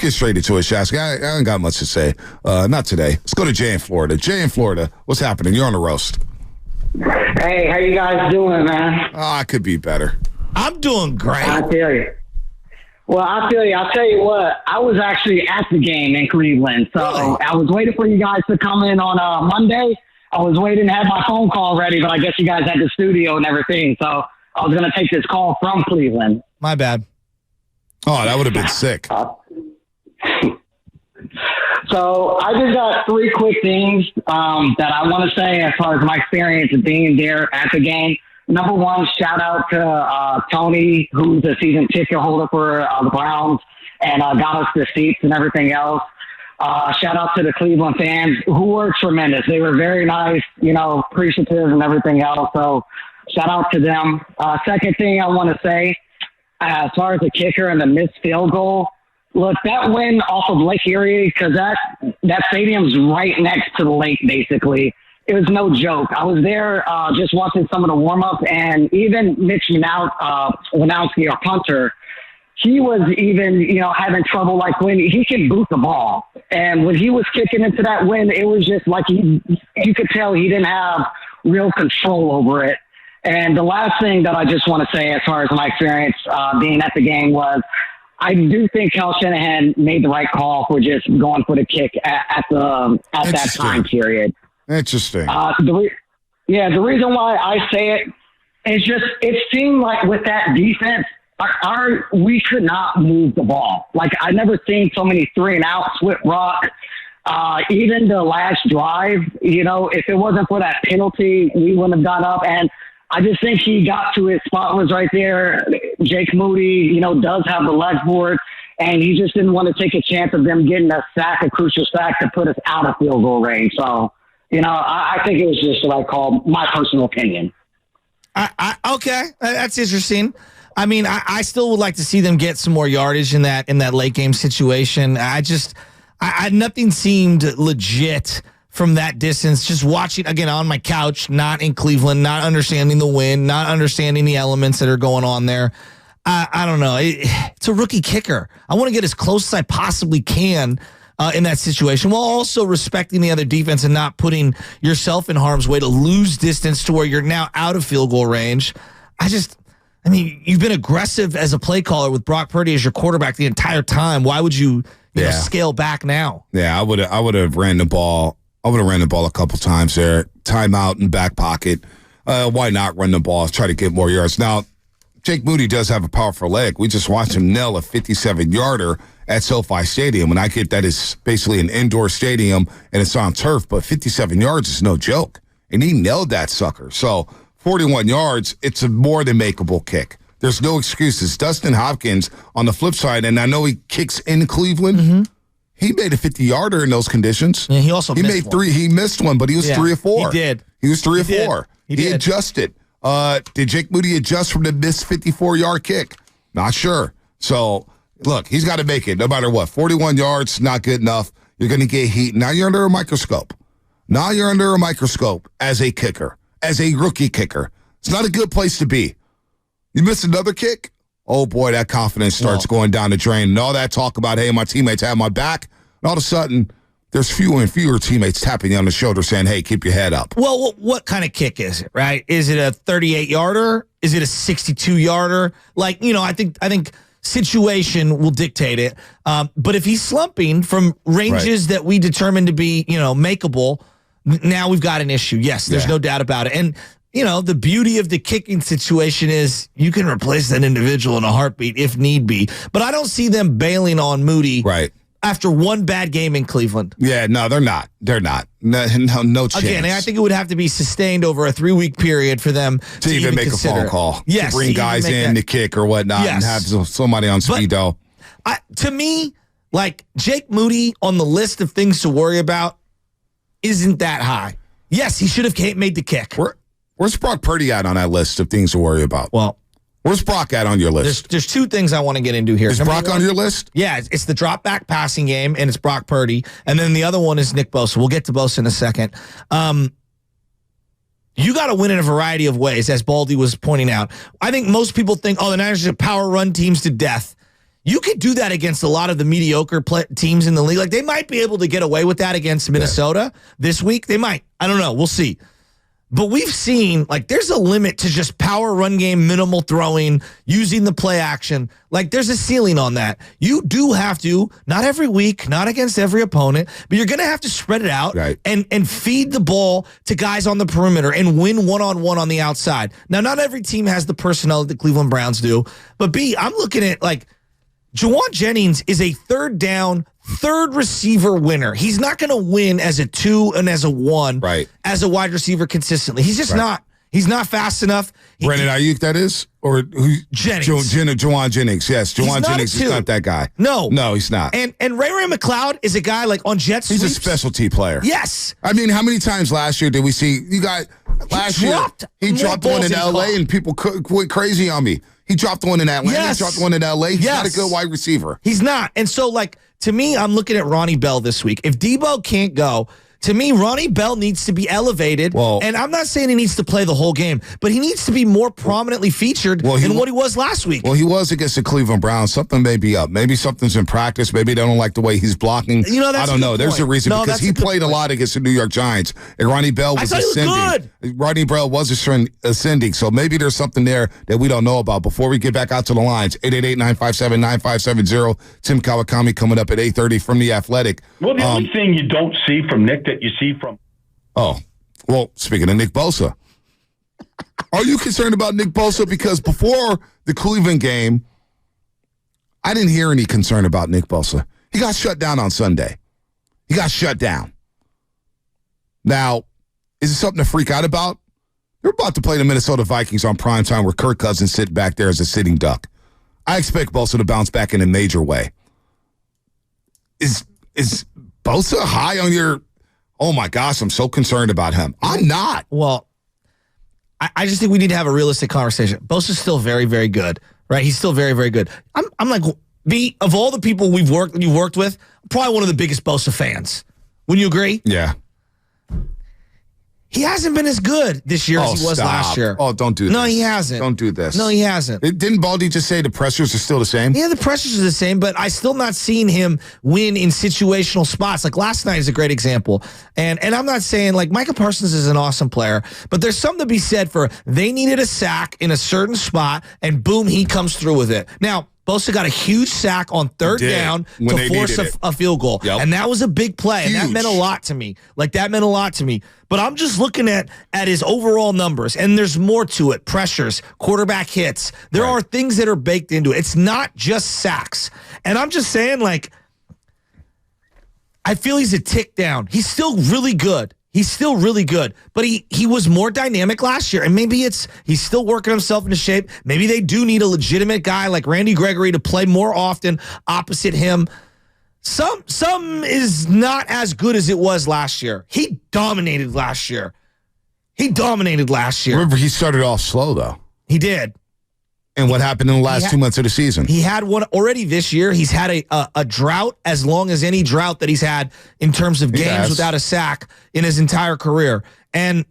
get straight into it, Shasky. I ain't got much to say. Not today. Let's go to Jay in Florida. Jay in Florida, what's happening? You're on the roast. Hey, how you guys doing, man? Oh, I could be better. I'm doing great. I feel you. Well, I'll tell you what, I was actually at the game in Cleveland. So Really? I was waiting for you guys to come in on Monday. I was waiting to have my phone call ready, but I guess you guys had the studio and everything. So I was going to take this call from Cleveland. My bad. Oh, that would have been sick. So I just got three quick things that I want to say as far as my experience of being there at the game. Number one, shout out to Tony, who's a season ticket holder for the Browns and got us the seats and everything else. Shout out to the Cleveland fans who were tremendous. They were very nice, appreciative and everything else. So shout out to them. Second thing I want to say, as far as the kicker and the missed field goal, look, that win off of Lake Erie, because that stadium's right next to the lake, basically. It was no joke. I was there just watching some of the warm-ups, and even Mitch Winowski, our punter, he was even, having trouble, like when he could boot the ball. And when he was kicking into that wind, it was just like you could tell he didn't have real control over it. And the last thing that I just want to say as far as my experience being at the game was, I do think Kyle Shanahan made the right call for just going for the kick at that time period. Interesting. The reason why I say it is just it seemed like with that defense, we could not move the ball. Like I never seen so many 3-and-outs with Rock. Even the last drive, if it wasn't for that penalty, we wouldn't have gone up. And I just think he got to his spot was right there. Jake Moody, does have the leg for it, and he just didn't want to take a chance of them getting a crucial sack to put us out of field goal range. So, I think it was just what I call my personal opinion. Okay, that's interesting. I mean, I still would like to see them get some more yardage in that late game situation. Nothing seemed legit from that distance, just watching, again, on my couch, not in Cleveland, not understanding the wind, not understanding the elements that are going on there. I don't know. It's a rookie kicker. I want to get as close as I possibly can in that situation, while also respecting the other defense and not putting yourself in harm's way to lose distance to where you're now out of field goal range. You've been aggressive as a play caller with Brock Purdy as your quarterback the entire time. Why would you scale back now? Yeah, I would have ran the ball. I would have ran the ball a couple times there. Timeout in back pocket. Why not run the ball? Try to get more yards. Now, Jake Moody does have a powerful leg. We just watched him nail a 57-yarder at SoFi Stadium. And I get that is basically an indoor stadium and it's on turf, but 57 yards is no joke. And he nailed that sucker. So 41 yards, it's a more than makeable kick. There's no excuses. Dustin Hopkins on the flip side, and I know he kicks in Cleveland. Mm-hmm. He made a 50-yarder in those conditions. Yeah, he also missed three. He missed one, but he was 3 or 4. He did. He was 3 or 4. He adjusted. Did Jake Moody adjust from the missed 54-yard kick? Not sure. So, look, he's got to make it no matter what. 41 yards, not good enough. You're going to get heat. Now you're under a microscope. As a kicker, as a rookie kicker. It's not a good place to be. You miss another kick? Oh, boy, that confidence starts going down the drain. And all that talk about, hey, my teammates have my back. And all of a sudden, there's fewer and fewer teammates tapping you on the shoulder saying, hey, keep your head up. Well, what kind of kick is it, right? Is it a 38-yarder? Is it a 62-yarder? I think situation will dictate it. But if he's slumping from ranges that we determine to be, makeable, now we've got an issue. Yes, there's no doubt about it. And the beauty of the kicking situation is you can replace that individual in a heartbeat if need be. But I don't see them bailing on Moody after one bad game in Cleveland. Yeah, no, they're not. They're not. No chance. Again, I think it would have to be sustained over a 3-week period for them to even make consider a phone call. Yes, to bring guys in to kick or whatnot and have somebody on speedo. To me, Jake Moody on the list of things to worry about isn't that high. Yes, he should have made the kick. Where's Brock Purdy at on that list of things to worry about? Well, where's Brock at on your list? There's two things I want to get into here. Is Brock on your list? Yeah, it's the drop back passing game, and it's Brock Purdy. And then the other one is Nick Bosa. We'll get to Bosa in a second. You got to win in a variety of ways, as Baldy was pointing out. I think most people think, the Niners are power run teams to death. You could do that against a lot of the mediocre teams in the league. Like, they might be able to get away with that against Minnesota this week. They might. I don't know. We'll see. But we've seen, like, there's a limit to just power run game, minimal throwing, using the play action. Like, there's a ceiling on that. You do have to, not every week, not against every opponent, but you're going to have to spread it out and feed the ball to guys on the perimeter and win one-on-one on the outside. Now, not every team has the personnel that the Cleveland Browns do, but B, I'm looking at, like, Juwan Jennings is a third down, third receiver winner. He's not going to win as a 2 and as a 1 as a wide receiver consistently. He's just not. He's not fast enough. Brandon Ayuk, that is? Or who? Jennings. Juwan Jennings, yes. Juwan Jennings is not that guy. No, he's not. And Ray McLeod is a guy like on jet sweeps. He's a specialty player. Yes. I mean, how many times last year did we see he dropped one in L.A. and people went crazy on me. He dropped one in Atlanta. Yes. He dropped one in L.A. He's not a good wide receiver. He's not. And so, like, to me, I'm looking at Ronnie Bell this week. If Debo can't go, to me, Ronnie Bell needs to be elevated. And I'm not saying he needs to play the whole game, but he needs to be more prominently featured than what he was last week. Well, he was against the Cleveland Browns. Something may be up. Maybe something's in practice. Maybe they don't like the way he's blocking. I don't know. There's a reason because he played a lot against the New York Giants, and Ronnie Bell was ascending. Ronnie Bell was ascending, so maybe there's something there that we don't know about. Before we get back out to the lines, 888-957-9570. Tim Kawakami coming up at 8:30 from The Athletic. Well, the only thing you don't see from Nick that you see from... Oh, well, speaking of Nick Bosa, are you concerned about Nick Bosa? Because before the Cleveland game, I didn't hear any concern about Nick Bosa. He got shut down on Sunday. He got shut down. Now, is it something to freak out about? They're about to play the Minnesota Vikings on primetime where Kirk Cousins sitting back there as a sitting duck. I expect Bosa to bounce back in a major way. Is Bosa high on your... Oh, my gosh, I'm so concerned about him. I'm not. Well, I just think we need to have a realistic conversation. Bosa's still very, very good, right? He's still very, very good. I'm like, of all the people you've worked with, I'm probably one of the biggest Bosa fans. Wouldn't you agree? Yeah. He hasn't been as good this year as he was last year. Oh, don't do this. No, he hasn't. Don't do this. No, he hasn't. Didn't Baldy just say the pressures are still the same? Yeah, the pressures are the same, but I still not seen him win in situational spots. Like last night is a great example. And I'm not saying, like, Micah Parsons is an awesome player, but there's something to be said for they needed a sack in a certain spot, and boom, he comes through with it. Now, Bosa got a huge sack on third down to force a field goal. Yep. And that was a big play. Huge. And that meant a lot to me. But I'm just looking at his overall numbers, and there's more to it. Pressures, quarterback hits. There are things that are baked into it. It's not just sacks. And I'm just saying, like, I feel he's a tick down. He's still really good. But he was more dynamic last year, and maybe he's still working himself into shape. Maybe they do need a legitimate guy like Randy Gregory to play more often opposite him. Some is not as good as it was last year. He dominated last year. Remember, he started off slow, though. He did. And what happened in the last 2 months of the season? He had one already this year. He's had a drought as long as any drought that he's had in terms of games without a sack in his entire career. And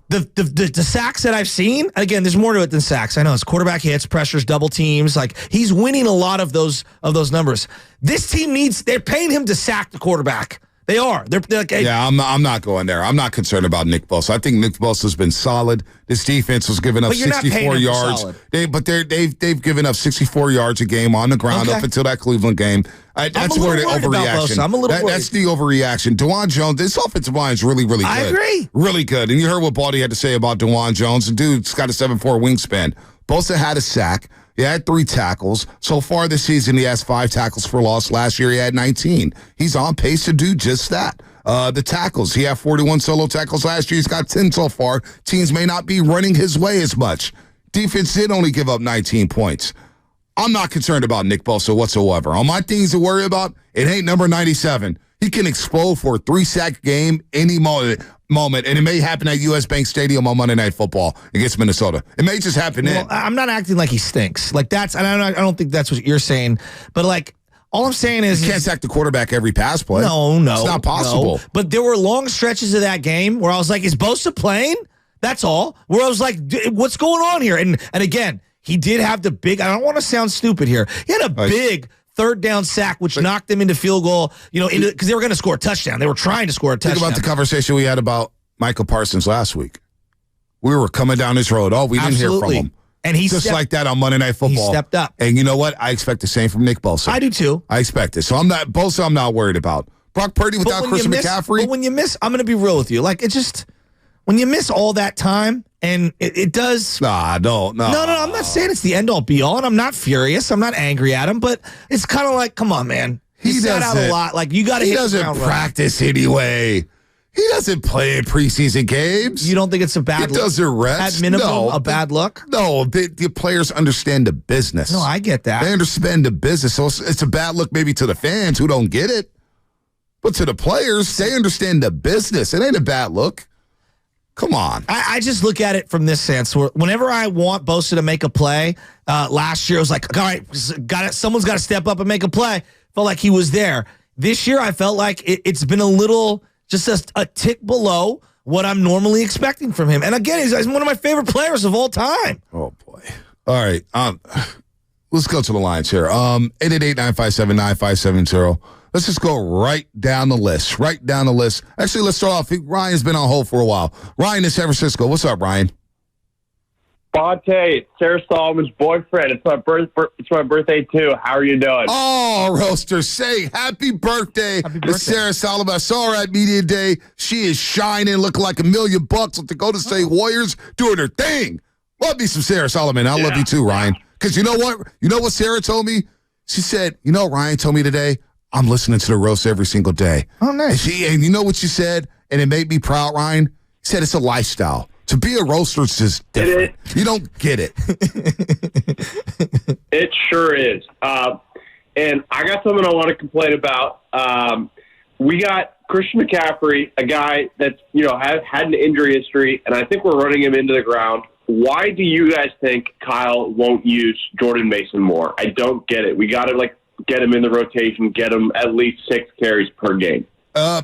the sacks that I've seen, again, there's more to it than sacks. I know it's quarterback hits, pressures, double teams. Like, he's winning a lot of those numbers. This team they're paying him to sack the quarterback. They are. They're like, hey. Yeah, I'm not going there. I'm not concerned about Nick Bosa. I think Nick Bosa's been solid. This defense was giving up 64 yards. They've given up 64 yards a game on the ground up until that Cleveland game. That's where the overreaction. I'm a little worried. That's the overreaction. DeJuan Jones, this offensive line is really, really good. I agree. Really good. And you heard what Baldy had to say about DeJuan Jones. The dude's got a 7'4" wingspan. Bosa had a sack. He had 3 tackles. So far this season, he has 5 tackles for loss. Last year, he had 19. He's on pace to do just that. The tackles, he had 41 solo tackles last year. He's got 10 so far. Teams may not be running his way as much. Defense did only give up 19 points. I'm not concerned about Nick Bosa whatsoever. All my things to worry about, it ain't number 97. He can explode for a 3-sack game any moment, and it may happen at U.S. Bank Stadium on Monday Night Football against Minnesota. It may just happen then. I'm not acting like he stinks. Like, I don't think that's what you're saying. But, like, all I'm saying is... You can't sack the quarterback every pass play. No. It's not possible. No. But there were long stretches of that game where I was like, is Bosa playing? That's all. Where I was like, what's going on here? And again, he did have the big, I don't want to sound stupid here. He had a big third down sack, which knocked them into field goal, because they were going to score a touchdown. They were trying to score a touchdown. Think about the conversation we had about Michael Parsons last week. We were coming down this road. Oh, we didn't hear from him. And he just like that on Monday Night Football. He stepped up. And you know what? I expect the same from Nick Bosa. I do too. I expect it. So Bosa I'm not worried about. Brock Purdy without Christian McCaffrey. But when you miss, I'm going to be real with you. Like, when you miss all that time, and it does. Nah, no. No, I'm not saying it's the end all be all, and I'm not furious. I'm not angry at him, but it's kind of like, come on, man. He sat out a lot. Like, you got to hit the ground. He doesn't practice anyway. He doesn't play in preseason games. You don't think it's a bad look? He doesn't rest. At minimum, a bad look? No, the players understand the business. No, I get that. They understand the business. So it's a bad look maybe to the fans who don't get it. But to the players, they understand the business. It ain't a bad look. Come on. I just look at it from this sense. Where whenever I want Bosa to make a play, last year I was like, all right, someone's got to step up and make a play. Felt like he was there. This year I felt like it's been a little... just a tick below what I'm normally expecting from him. And again, he's one of my favorite players of all time. Oh, boy. All right. Let's go to the lines here. 888-957-9570. Let's just go right down the list. Actually, let's start off. Ryan's been on hold for a while. Ryan in San Francisco. What's up, Ryan? Bonte, Sarah Solomon's boyfriend. It's my birthday too. How are you doing? Oh, Roaster, say happy birthday to Sarah Solomon. I saw her at Media Day. She is shining, looking like $1 million with the Golden State Warriors, doing her thing. Love me some Sarah Solomon. I love you too, Ryan. Because you know what? You know what Sarah told me? She said, Ryan told me today, I'm listening to the roast every single day. Oh, nice. And you know what she said? And it made me proud, Ryan? She said it's a lifestyle. To be a roaster is just different. You don't get it. It sure is. And I got something I want to complain about. We got Christian McCaffrey, a guy that's, had an injury history, and I think we're running him into the ground. Why do you guys think Kyle won't use Jordan Mason more? I don't get it. We got to, get him in the rotation, get him at least 6 carries per game.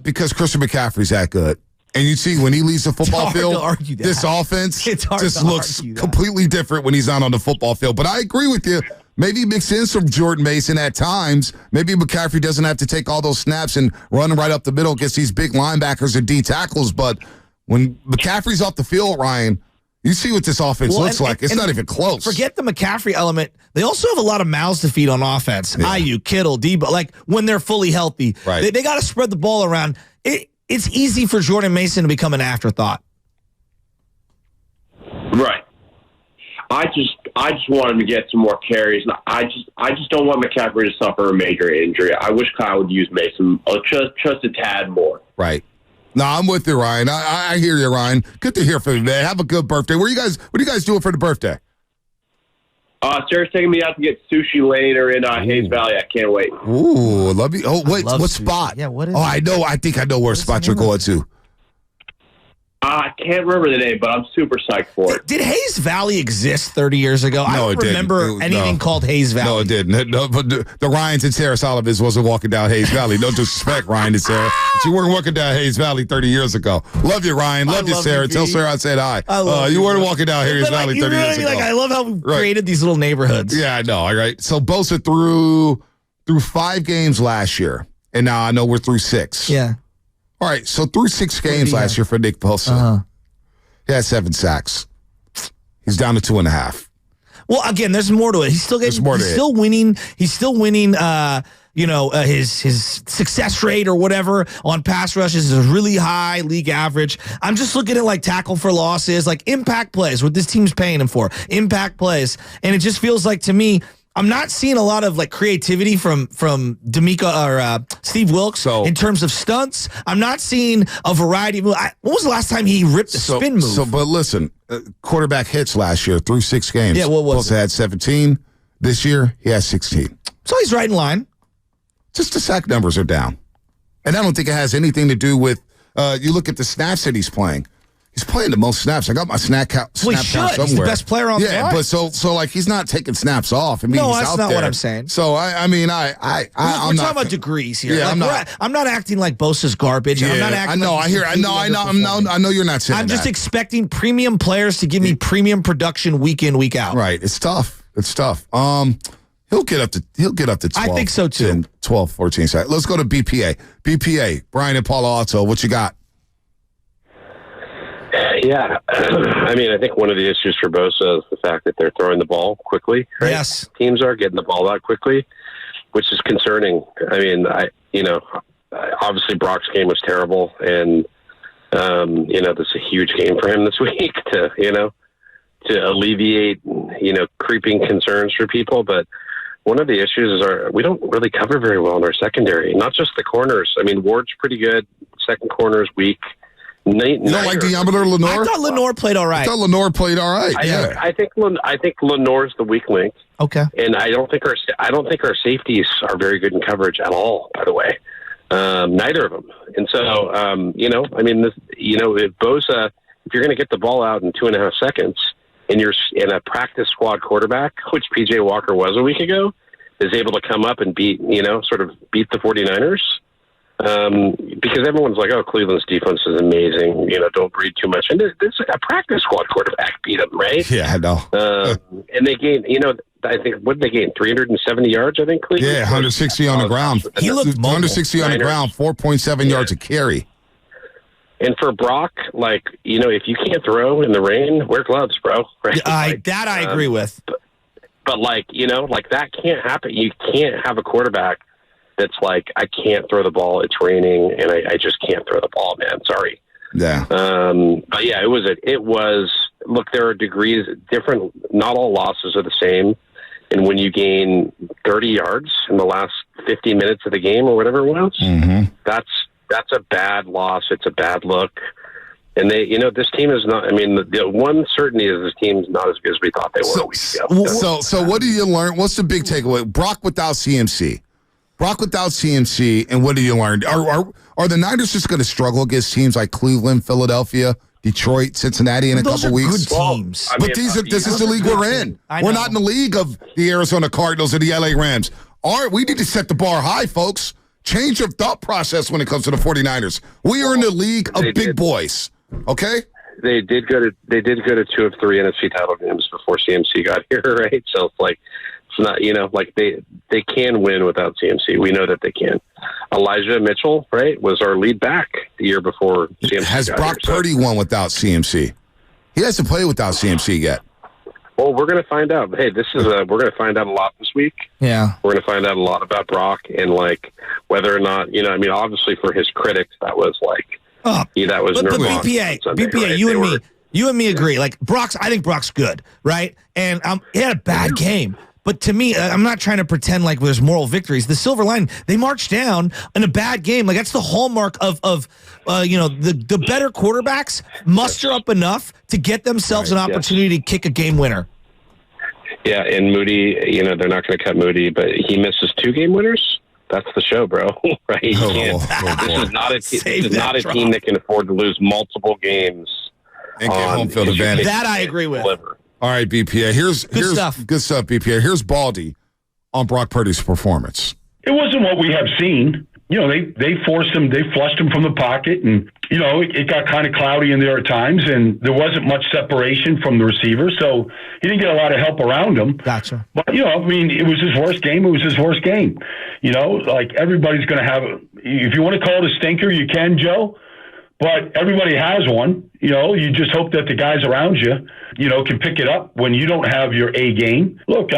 Because Christian McCaffrey's that good. And you see, when he leaves the football field, this offense just looks completely different when he's not on the football field. But I agree with you. Maybe mix in some Jordan Mason at times. Maybe McCaffrey doesn't have to take all those snaps and run right up the middle against these big linebackers and D tackles. But when McCaffrey's off the field, Ryan, you see what this offense looks like. It's not even close. Forget the McCaffrey element. They also have a lot of mouths to feed on offense. Yeah. Ayuk, Kittle, Debo, when they're fully healthy. Right. They got to spread the ball around. It's easy for Jordan Mason to become an afterthought. Right. I just want him to get some more carries. I just don't want McCaffrey to suffer a major injury. I wish Kyle would use Mason just a tad more. Right. No, I'm with you, Ryan. I hear you, Ryan. Good to hear from you, man. Have a good birthday. What are you guys doing for the birthday? Sarah's taking me out to get sushi later in Hayes Valley. I can't wait. Ooh, love you. Oh, wait, what sushi. spot? Yeah, what is I know. I think I know where spot you're going to. I can't remember the name, but I'm super psyched for it. Did Hayes Valley exist 30 years ago? No, I don't remember anything called Hayes Valley. No, it didn't. No, but the Ryans and Sarah Solomon wasn't walking down Hayes Valley. No disrespect, Ryan and Sarah. But you weren't walking down Hayes Valley 30 years ago. Love you, Ryan. Love you, Sarah. Tell Sarah I said hi. You weren't walking down Hayes Valley 30 years ago. I love how we created these little neighborhoods. Yeah, I know. All right. So Bosa threw 5 games last year, and now I know we're through 6. Yeah. All right. So through 6 games last year for Nick Bosa. Uh-huh. He had 7 sacks. He's down to 2.5. Well, again, there's more to it. He's still winning. He's still winning. His success rate or whatever on pass rushes is really high, league average. I'm just looking at tackle for losses, impact plays, what this team's paying him for, impact plays, and it just feels like to me, I'm not seeing a lot of creativity from D'Amico or Steve Wilkes in terms of stunts. I'm not seeing a variety of. When was the last time he ripped a spin move? But listen, quarterback hits last year through 6 games. Yeah, what was Bosa had 17. This year he has 16. So he's right in line. Just the sack numbers are down, and I don't think it has anything to do with. You look at the snaps that he's playing. He's playing the most snaps. I got my snap count Well, he somewhere. should. He's the best player on the line. but so like he's not taking snaps off. I mean, No, he's that's out not there. what I'm saying. So I'm We're not talking about degrees here. Yeah, Like, I'm not acting like Bosa's garbage. I'm not acting. I know you're not saying I'm just that. expecting premium players to give me premium production week in, week out. Right. It's tough. He'll get up to 12. I think so, too. 10, 12, 14 seconds. Let's go to BPA. BPA, Brian and Palo Alto, what you got? Yeah. I mean, I think one of the issues for Bosa is the fact that they're throwing the ball quickly. Right? Yes. Teams are getting the ball out quickly, which is concerning. I mean, obviously Brock's game was terrible, and, this is a huge game for him this week to alleviate, creeping concerns for people. But one of the issues is we don't really cover very well in our secondary, not just the corners. I mean, Ward's pretty good. Second corner is weak. You don't like Diameter Lenore? I thought Lenore played all right. I thought Lenore played all right. I think Lenore's the weak link. Okay. And I don't think our safeties are very good in coverage at all, by the way. Neither of them. And so, if Bosa, if you're going to get the ball out in 2.5 seconds and you're in a practice squad quarterback, which PJ Walker was a week ago, is able to come up and beat the 49ers. Because everyone's like, oh, Cleveland's defense is amazing. Don't read too much. And this a practice squad quarterback beat them, right? Yeah, I know. And they gained, I think, what did they gain? 370 yards, I think, Cleveland? Yeah, 160 on the ground. He looked mobile. 160 on the ground, 4.7 yards a carry. And for Brock, if you can't throw in the rain, wear gloves, bro. Right? I agree with. But that can't happen. You can't have a quarterback that's like, I can't throw the ball. It's raining, and I just can't throw the ball, man. Sorry. Yeah. But yeah, it was. Look, there are degrees different. Not all losses are the same. And when you gain 30 yards in the last 50 minutes of the game or whatever it was, that's a bad loss. It's a bad look. And this team is not. I mean, the one certainty is this team's not as good as we thought they were a week ago. So what do you learn? What's the big takeaway? Brock without CMC. And what do you learn? Are the Niners just going to struggle against teams like Cleveland, Philadelphia, Detroit, Cincinnati in a couple weeks? Good teams. But this is the league we're in. We're not in the league of the Arizona Cardinals or the LA Rams. We need to set the bar high, folks. Change your thought process when it comes to the 49ers. We are in the league of big boys. Okay? They did go to 2 of 3 NFC title games before CMC got here, right? So it's not, they can win without CMC. We know that they can. Elijah Mitchell, right, was our lead back the year before CMC. Has Brock Purdy won without CMC? He hasn't played without CMC yet. Well, we're going to find out. Hey, we're going to find out a lot this week. Yeah. We're going to find out a lot about Brock and whether or not, obviously for his critics, that was that was but nirvana. BPA, Right? you and me agree. I think Brock's good, right? And he had a bad game. But to me, I'm not trying to pretend like there's moral victories. The silver lining, they marched down in a bad game. That's the hallmark of the better quarterbacks muster up enough to get themselves an opportunity to kick a game winner. Yeah, and Moody, they're not going to cut Moody, but he misses 2 game winners. That's the show, bro. Right? You can't. This is not a team that can afford to lose multiple games and get home field advantage. That I agree with. All right, BPA. Here's good stuff, BPA. Here's Baldy on Brock Purdy's performance. It wasn't what we have seen. They forced him, they flushed him from the pocket, and, it got kind of cloudy in there at times, and there wasn't much separation from the receiver, so he didn't get a lot of help around him. Gotcha. But, it was his worst game. It was his worst game. Everybody's going to have if you want to call it a stinker, you can, Joe, but everybody has one. You just hope that the guys around you, can pick it up when you don't have your A game. Look,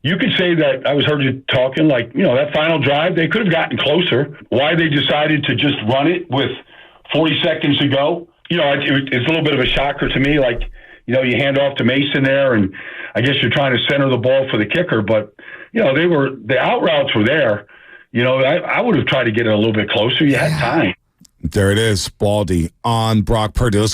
you could say that I heard you talking that final drive, they could have gotten closer. Why they decided to just run it with 40 seconds to go, it's a little bit of a shocker to me. You hand off to Mason there, and I guess you're trying to center the ball for the kicker, but, the out routes were there. I would have tried to get it a little bit closer. You had time. There it is, Baldy on Brock Purdy. Let's